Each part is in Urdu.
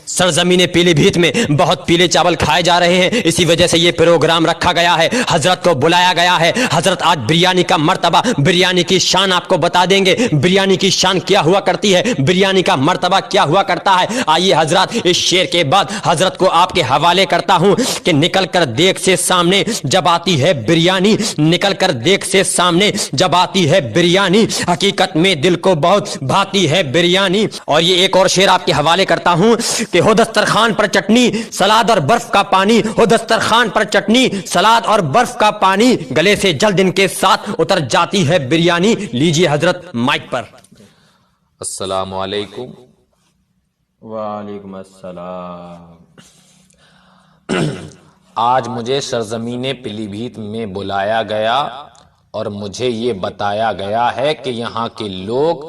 سرزمین پیلی بھیت میں بہت پیلے چاول کھائے جا رہے ہیں، اسی وجہ سے یہ پروگرام رکھا گیا ہے، حضرت کو بلایا گیا ہے۔ حضرت آج بریانی کا مرتبہ، بریانی کی شان آپ کو بتا دیں گے، بریانی کی شان کیا ہوا کرتی ہے، بریانی کا مرتبہ کیا ہوا کرتا ہے۔ آئیے حضرات، اس شعر کے بعد حضرت کو آپ کے حوالے کرتا ہوں کہ نکل کر دیکھ سے سامنے جب آتی ہے بریانی، نکل کر دیکھ سے سامنے جب آتی ہے بریانی، حقیقت میں دل کو بہت بھاتی ہے بریانی۔ اور یہ ایک اور شعر آپ کے حوالے کرتا ہوں کہ ہو دسترخوان پر چٹنی سلاد اور برف کا پانی، ہو دسترخوان پر چٹنی سلاد اور برف کا پانی، گلے سے جلد ان کے ساتھ اتر جاتی ہے بریانی۔ لیجیے حضرت مائک پر۔ السلام علیکم۔ وعلیکم السلام۔ آج مجھے سرزمین پیلی بھیت میں بلایا گیا اور مجھے یہ بتایا گیا ہے کہ یہاں کے لوگ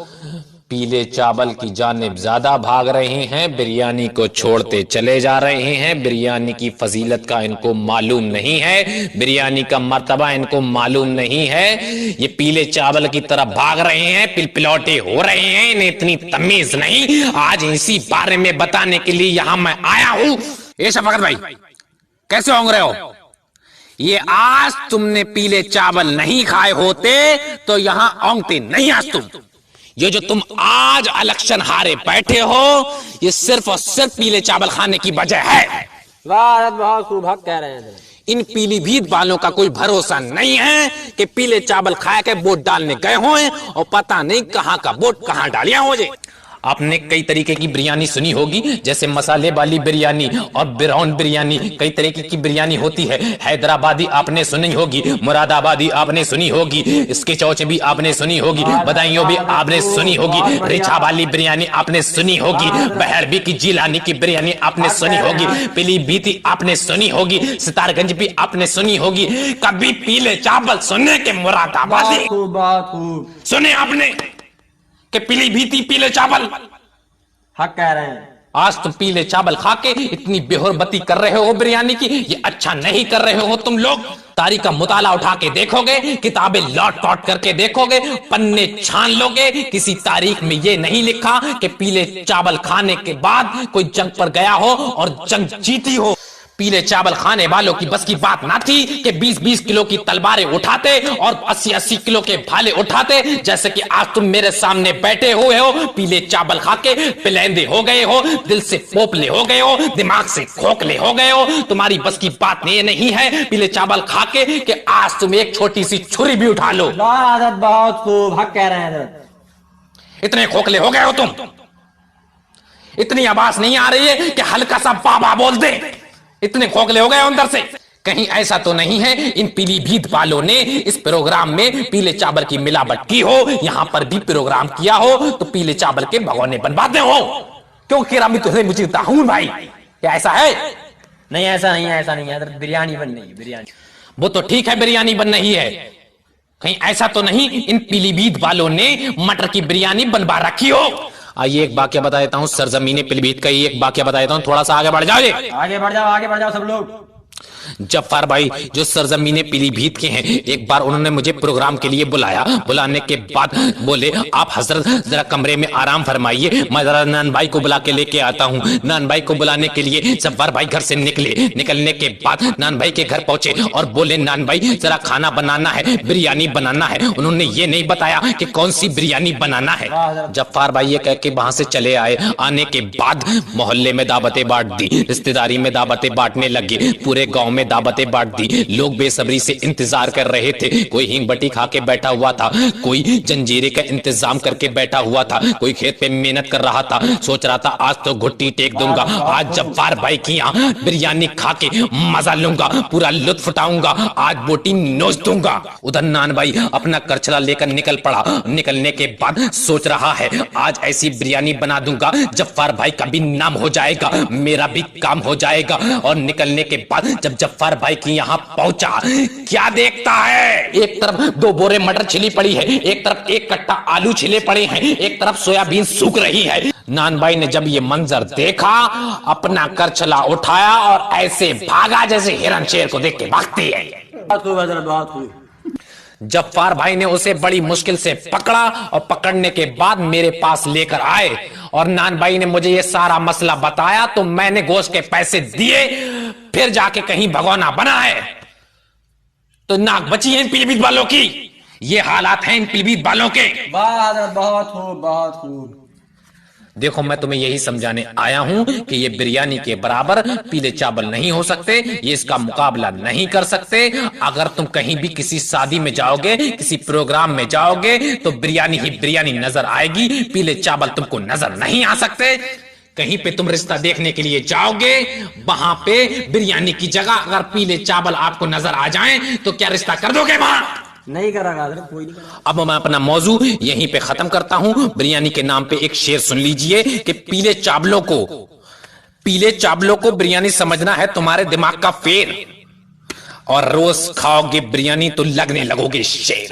پیلے چاول کی جانب زیادہ بھاگ رہے ہیں، بریانی کو چھوڑتے چلے جا رہے ہیں، بریانی کی فضیلت کا ان کو معلوم نہیں ہے، بریانی کا مرتبہ ان کو معلوم نہیں ہے، یہ پیلے چاول کی طرف بھاگ رہے ہیں، پلپلوٹے ہو رہے ہیں، انہیں اتنی تمیز نہیں۔ آج اسی بارے میں بتانے کے لیے یہاں میں آیا ہوں۔ اے شفقت بھائی، کیسے ہونگ رہے ہو؟ یہ آج تم نے پیلے چاول نہیں کھائے ہوتے تو یہاں اونگتے نہیں آج تم۔ یہ جو تم آج الیکشن ہارے بیٹھے ہو، یہ صرف اور صرف پیلے چاول کھانے کی وجہ ہے۔ بہت خوب حق کہہ رہے ہیں۔ ان پیلی بھیت والوں کا کوئی بھروسہ نہیں ہے کہ پیلے چاول کھا کے ووٹ ڈالنے گئے ہوئے اور پتہ نہیں کہاں کا ووٹ کہاں ڈالیا ہو جائے۔ آپ نے کئی طریقے کی بریانی سنی ہوگی، جیسے مسالے والی بریانی اور براؤن بریانی، کئی طریقے کی بریانی ہوتی ہے۔ حیدرآبادی آپ نے سنی ہوگی، مراد آبادی آپ نے سنی ہوگی، اس کے چوچے بھی آپ نے سنی ہوگی، بدائیوں بھی آپ نے سنی ہوگی، ریچھا والی بریانی آپ نے سنی ہوگی، بہربی کی جیلانی کی بریانی آپ نے سنی ہوگی، پیلی بھیتی آپ نے سنی ہوگی، ستار گنج بھی آپ نے سنی ہوگی۔ کبھی پیلے چاول سننے کے مراد آبادی سنے آپ نے کہ پیلی بھیتی پیلے چاول؟ حق کہہ رہے ہیں۔ آج تم پیلے چاول کھا کے اتنی بے حرمتی کر رہے ہو بریانی کی، یہ اچھا نہیں کر رہے ہو تم لوگ۔ تاریخ کا مطالعہ اٹھا کے دیکھو گے، کتابیں لوٹ پوٹ کر کے دیکھو گے، پنے چھان لو گے، کسی تاریخ میں یہ نہیں لکھا کہ پیلے چاول کھانے کے بعد کوئی جنگ پر گیا ہو اور جنگ جیتی ہو۔ پیلے چاول کھانے والوں کی بس کی بات نہ تھی کہ 20-20 کلو کی تلواریں اٹھاتے اور 80-80 کلو کے بھالے اٹھاتے، جیسے کہ آج تم میرے سامنے بیٹھے ہوئے ہو، پیلے چاول کھا کے پلندے ہو گئے ہو، دل سے پوپلے ہو گئے ہو، دماغ سے کھوکھلے ہو گئے ہو۔ تمہاری بس کی بات یہ نہیں ہے پیلے چاول کھا کے کہ آج تم ایک چھوٹی سی چھری بھی اٹھا لو۔ بہت خوب حق کہہ رہے ہیں حضرت۔ اتنے کھوکھلے ہو گئے ہو تم، اتنی آواز نہیں آ رہی ہے کہ ہلکا سا بابا بول دے، اتنے کھوکھلے ہو گئے اندر سے۔ کہیں ایسا تو نہیں ہے ان پیلی بھیت والوں نے اس پروگرام میں پیلے چاول کی ملاوٹ کی ہو، یہاں پر بھی پروگرام کیا ہو تو پیلے چاول کے بھگونے بنواتے ہو؟ کیوں کرامی تمہیں مجھے داؤں بھائی، کیا ایسا ہے؟ نہیں ایسا نہیں ہے، ایسا نہیں ہے حضرت، بریانی بن رہی ہے بریانی۔ وہ تو ٹھیک ہے بریانی بن رہی ہے، کہیں ایسا تو نہیں ان پیلی بھیت والوں نے مٹر کی بریانی بنوا رکھی ہو؟ آئیے ایک واقعہ بتا دیتا ہوں، سرزمین پیلی بھیت کا ایک واقعہ بتا دیتا ہوں، تھوڑا سا آگے بڑھ جاؤ جی، آگے بڑھ جاؤ، آگے بڑھ جاؤ سب لوگ۔ جعفر بھائی جو سرزمین پیلی بھیت کے ہیں، ایک بار انہوں نے مجھے پروگرام کے لیے بلایا، بلانے کے بعد بولے آپ حضرت ذرا کمرے میں آرام فرمائیے، میں ذرا نان بھائی کو بلا کے لے کے آتا ہوں۔ نان بھائی کو بلانے کے لیے جعفر بھائی گھر سے نکلے، نکلنے کے بعد نان بھائی کے گھر پہنچے اور بولے نان بھائی ذرا کھانا بنانا ہے، بریانی بنانا ہے۔ انہوں نے یہ نہیں بتایا کہ کون سی بریانی بنانا ہے۔ جعفر بھائی یہ کہہ کے وہاں سے چلے آئے، آنے کے بعد محلے میں دعوتیں بانٹ دی، رشتہ داری میں دعوتیں بانٹنے لگے، پورے گاؤں میں دعوتیں بانٹ دی۔ لوگ بے صبری سے انتظار کر رہے تھے، کوئی ہینگ بٹی کھا کے بیٹھا ہوا تھا، کوئی جنجیرے کا انتظام کر کے بیٹھا ہوا تھا، کوئی کھیت پہ محنت کر رہا تھا، سوچ رہا تھا آج تو گھٹی ٹیک دوں گا، آج جعفر بھائی کی یہاں بریانی کھا کے مزہ لوں گا، پورا لطف اٹھاؤں گا، آج بوٹی نوچ دوں گا۔ ادھر نان بھائی اپنا کرچلا لے کر نکل پڑا، نکلنے کے بعد سوچ رہا ہے آج ایسی بریانی بنا دوں گا جعفر بھائی کا بھی نام ہو جائے گا، میرا بھی کام ہو جائے گا۔ اور نکلنے کے بعد جب جعفر بھائی کی یہاں پہنچا، کیا دیکھتا ہے؟ ایک طرف 2 بورے مٹر چھلی پڑی ہے، ایک طرف 1 کٹا آلو چھلے پڑے ہیں، ایک طرف سویابین سوکھ رہی ہے۔ نان بھائی نے جب یہ منظر دیکھا، اپنا کرچلا اٹھایا اور ایسے بھاگا جیسے ہرن شیر کو دیکھ کے بھاگتی ہے۔ بہت خوب حضرت، بہت خوب۔ جعفر بھائی نے اسے بڑی مشکل سے پکڑا اور پکڑنے کے بعد میرے پاس لے کر آئے اور نان بھائی نے مجھے یہ سارا مسئلہ بتایا تو میں نے گوشت کے پیسے دیے، پھر جا کے کہیں بھگونا بنا ہے۔ تو ناک بچی ہیں ان پیلی بھیت والوں کی، یہ حالات ہیں ان پیلی بھیت والوں کے۔ واہ حضرت، بہت خوب بہت خوب۔ دیکھو میں تمہیں یہی سمجھانے آیا ہوں کہ یہ بریانی کے برابر پیلے چاول نہیں ہو سکتے، یہ اس کا مقابلہ نہیں کر سکتے۔ اگر تم کہیں بھی کسی شادی میں جاؤ گے، کسی پروگرام میں جاؤ گے تو بریانی ہی بریانی نظر آئے گی، پیلے چاول تم کو نظر نہیں آ سکتے۔ کہیں پہ تم رشتہ دیکھنے کے لیے جاؤ گے، وہاں پہ بریانی کی جگہ اگر پیلے چاول آپ کو نظر آ جائیں تو کیا رشتہ کر دو گے وہاں؟ نہیں کرا گا حضرت، کوئی نہیں کرا۔ اب میں اپنا موضوع یہیں پہ ختم کرتا ہوں۔ بریانی کے نام پہ ایک شعر سن لیجئے کہ پیلے چاولوں کو بریانی سمجھنا ہے تمہارے دماغ کا فیر، اور روز کھاؤ گے بریانی تو لگنے لگو گے شیر۔